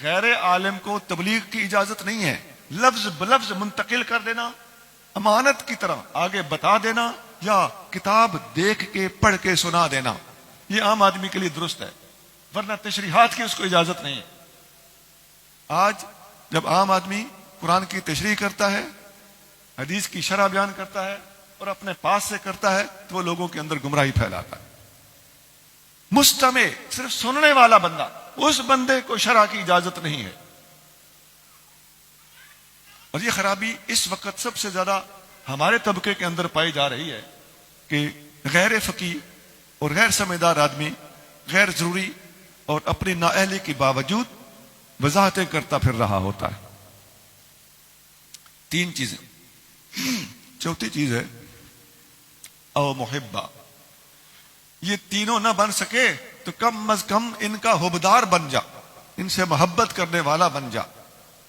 غیر عالم کو تبلیغ کی اجازت نہیں ہے. لفظ بلفظ منتقل کر دینا، امانت کی طرح آگے بتا دینا، یا کتاب دیکھ کے پڑھ کے سنا دینا، یہ عام آدمی کے لیے درست ہے، ورنہ تشریحات کی اس کو اجازت نہیں ہے. آج جب عام آدمی قرآن کی تشریح کرتا ہے، حدیث کی شرح بیان کرتا ہے اور اپنے پاس سے کرتا ہے تو وہ لوگوں کے اندر گمراہی پھیلاتا ہے. مستمع، صرف سننے والا بندہ، اس بندے کو شرح کی اجازت نہیں ہے. اور یہ خرابی اس وقت سب سے زیادہ ہمارے طبقے کے اندر پائی جا رہی ہے کہ غیر فقیہ اور غیر سمجھدار آدمی غیر ضروری اور اپنی نااہلی کے باوجود وضاحتیں کرتا پھر رہا ہوتا ہے. 3 چیزیں. چوتھی چیز ہے او محبہ. یہ تینوں نہ بن سکے تو کم از کم ان کا حبدار بن جا، ان سے محبت کرنے والا بن جا.